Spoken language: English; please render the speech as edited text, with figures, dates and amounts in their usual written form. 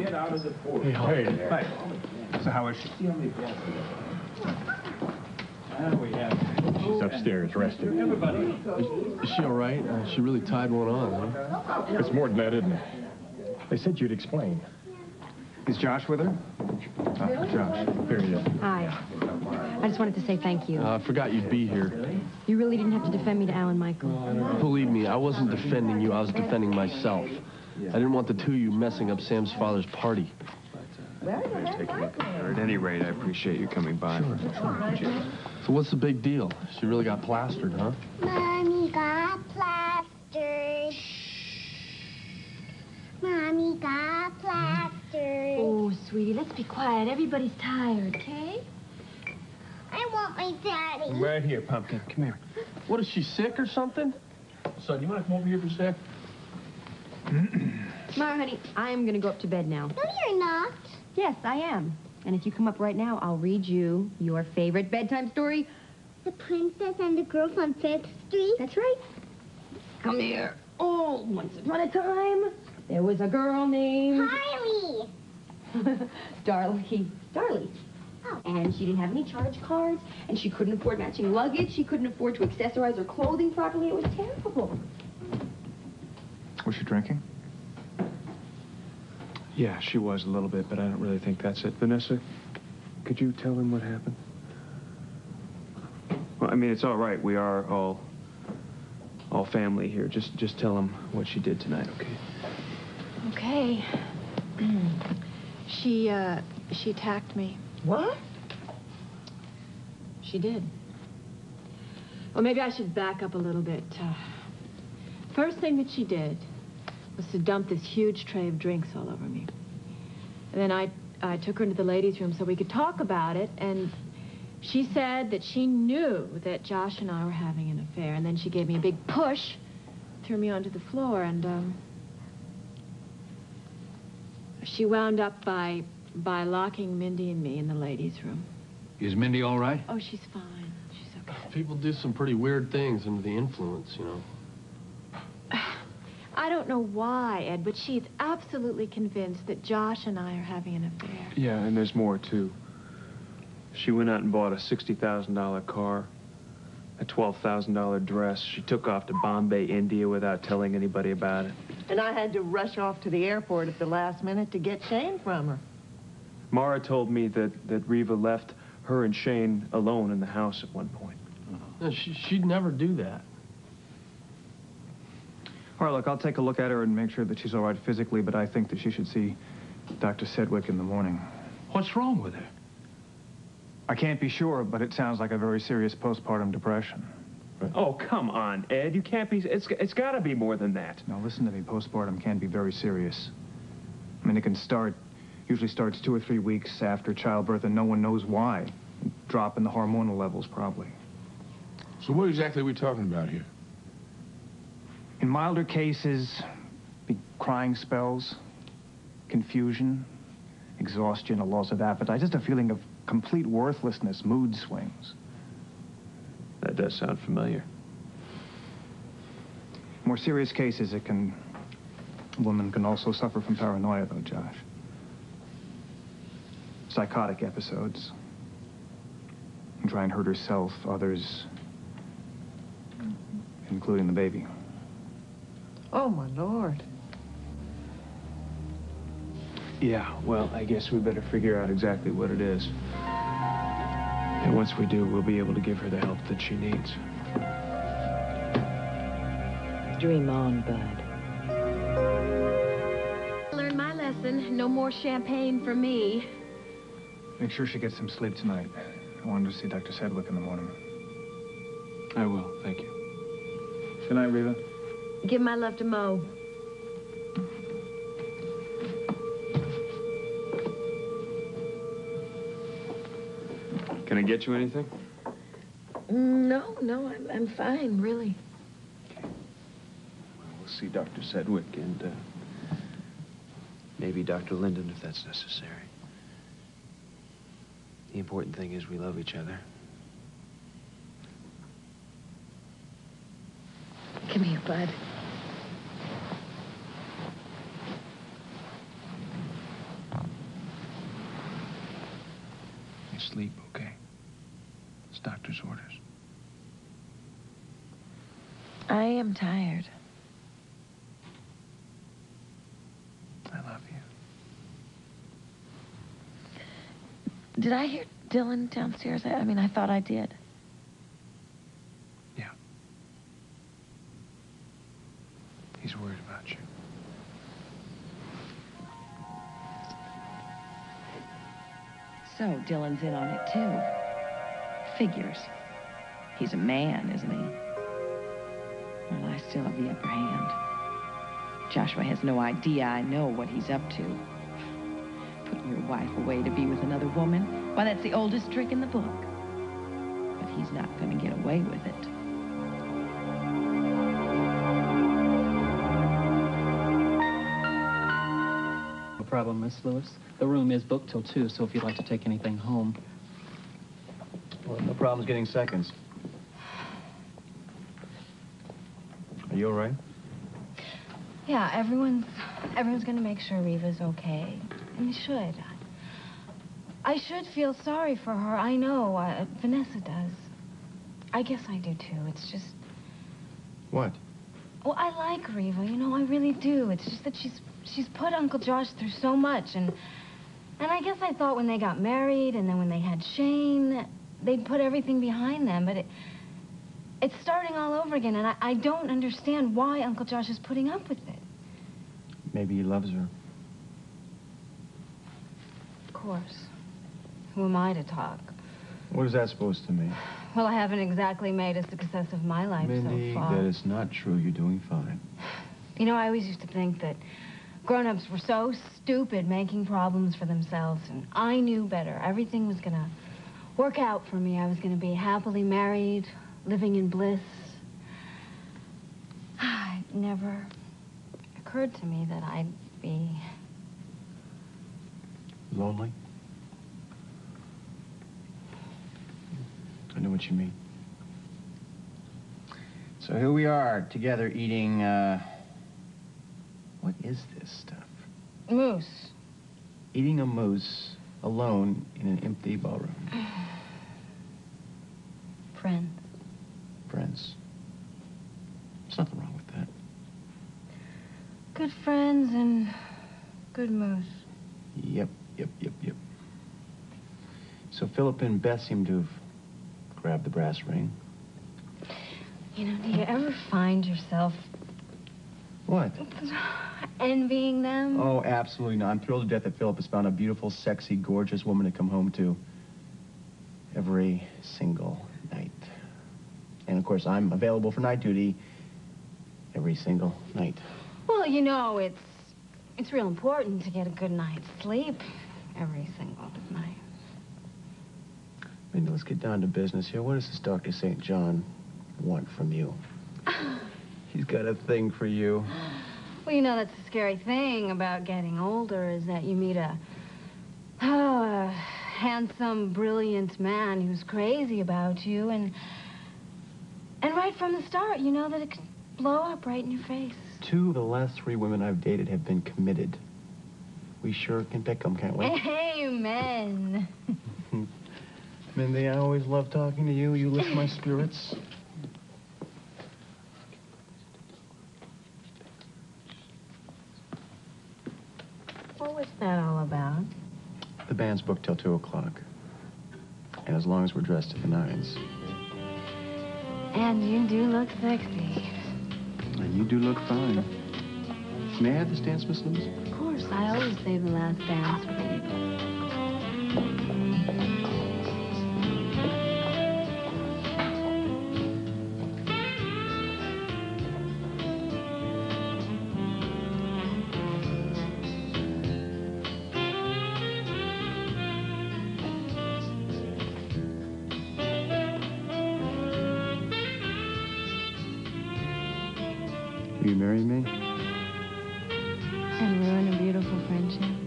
head out of the porch. Hey, Harley. Hey. So how is she? She's upstairs, resting. Everybody. Is she all right? She really tied one on, huh? It's more than that, isn't it? They said you'd explain. Is Josh with her? Josh. Here he is. Hi. I just wanted to say thank you. I forgot you'd be here. You really didn't have to defend me to Alan Michael. Believe me, I wasn't defending you. I was defending myself. I didn't want the two of you messing up Sam's father's party. Take a look at her. At any rate, I appreciate you coming by. Sure. So what's the big deal? She really got plastered, huh? Mommy got plastered. Mommy got plastered. Oh, sweetie, let's be quiet. Everybody's tired, okay? I want my daddy. Right here, Pumpkin. Come here. What, is she sick or something? Son, you want to come over here for a sec? Marah, honey, I am going to go up to bed now. No, you're not. Yes, I am. And if you come up right now, I'll read you your favorite bedtime story. The Princess and the Girl from 5th Street. That's right. Come here. Oh, once upon a time, there was a girl named... Harley. Darlie. Oh. And she didn't have any charge cards, and she couldn't afford matching luggage. She couldn't afford to accessorize her clothing properly. It was terrible. Was she drinking? Yeah, she was a little bit, but I don't really think that's it. Vanessa, could you tell him what happened? Well, I mean, it's all right. We are all family here. Just tell him what she did tonight, okay? Okay. She attacked me. What? She did. Well, maybe I should back up a little bit. First thing that she did was to dump this huge tray of drinks all over me. And then I took her into the ladies' room so we could talk about it, and she said that she knew that Josh and I were having an affair, and then she gave me a big push, threw me onto the floor, and she wound up by locking Mindy and me in the ladies' room. Is Mindy all right? Oh, she's fine. She's okay. People do some pretty weird things under the influence, you know. I don't know why, Ed, but she's absolutely convinced that Josh and I are having an affair. Yeah, and there's more, too. She went out and bought a $60,000 car, a $12,000 dress. She took off to Bombay, India without telling anybody about it. And I had to rush off to the airport at the last minute to get Shayne from her. Marah told me that Reva left her and Shayne alone in the house at one point. No, she'd never do that. All right, look, I'll take a look at her and make sure that she's all right physically, but I think that she should see Dr. Sedgwick in the morning. What's wrong with her? I can't be sure, but it sounds like a very serious postpartum depression. Oh, come on, Ed. You can't be... It's got to be more than that. Now, listen to me. Postpartum can be very serious. I mean, it can usually starts 2 or 3 weeks after childbirth, and no one knows why. Drop in the hormonal levels, probably. So what exactly are we talking about here? In milder cases, be crying spells, confusion, exhaustion, a loss of appetite, just a feeling of complete worthlessness, mood swings. That does sound familiar. More serious cases, a woman can also suffer from paranoia, though, Josh. Psychotic episodes. And try and hurt herself, others, including the baby. Oh, my Lord. Yeah, well, I guess we better figure out exactly what it is. And once we do, we'll be able to give her the help that she needs. Dream on, bud. Learn my lesson. No more champagne for me. Make sure she gets some sleep tonight. I want her to see Dr. Sedgwick in the morning. I will, thank you. Good night, Reva. Give my love to Mo. Can I get you anything? No, I'm fine, really. Okay. Well, we'll see Dr. Sedgwick and maybe Dr. Linden if that's necessary. The important thing is we love each other. Come here, bud. Sleep, okay? It's doctor's orders. I am tired. I love you. Did I hear Dylan downstairs? I mean, I thought I did. Yeah. He's worried about you. So Dylan's in on it, too. Figures. He's a man, isn't he? Well, I still have the upper hand. Joshua has no idea I know what he's up to. Putting your wife away to be with another woman? Why, that's the oldest trick in the book. But he's not going to get away with it. No problem, Miss Lewis. The room is booked till 2, so if you'd like to take anything home. Well, no problems getting seconds. Are you all right? Yeah, everyone's gonna make sure Reva's okay. And they should. I should feel sorry for her. I know. Vanessa does. I guess I do, too. It's just... What? Well, I like Reva, you know, I really do. It's just that she's put Uncle Josh through so much, and I guess I thought when they got married and then when they had Shayne, they'd put everything behind them, but it's starting all over again, and I don't understand why Uncle Josh is putting up with it. Maybe he loves her. Of course. Who am I to talk? What is that supposed to mean? Well, I haven't exactly made a success of my life Mindy, so far. that is not true. You're doing fine. You know, I always used to think that grown-ups were so stupid making problems for themselves, and I knew better. Everything was gonna work out for me. I was gonna be happily married, living in bliss. It never occurred to me that I'd be... Lonely? I know what you mean. So here we are, together eating, what is this stuff? Moose. Eating a moose alone in an empty ballroom. Friends. Friends. There's nothing wrong with that. Good friends and good moose. Yep. So Philip and Beth seem to have grabbed the brass ring. You know, do you ever find yourself... What? Envying them? Oh, absolutely not. I'm thrilled to death that Philip has found a beautiful, sexy, gorgeous woman to come home to every single night. And, of course, I'm available for night duty every single night. Well, you know, it's real important to get a good night's sleep every single night. Mindy, let's get down to business here. What does this Dr. St. John want from you? He's got a thing for you. Well, you know, that's the scary thing about getting older is that you meet a handsome, brilliant man who's crazy about you, and right from the start, you know that it could blow up right in your face. 2 of the last 3 women I've dated have been committed. We sure can pick them, can't we? Amen. Mindy, I always love talking to you. You lift my spirits. What was that all about? The band's booked till 2 o'clock. And as long as we're dressed to the nines. And you do look sexy. And you do look fine. May I have this dance, Miss Lewis? Of course, I always save the last dance for you. Will you marry me? And ruin a beautiful friendship.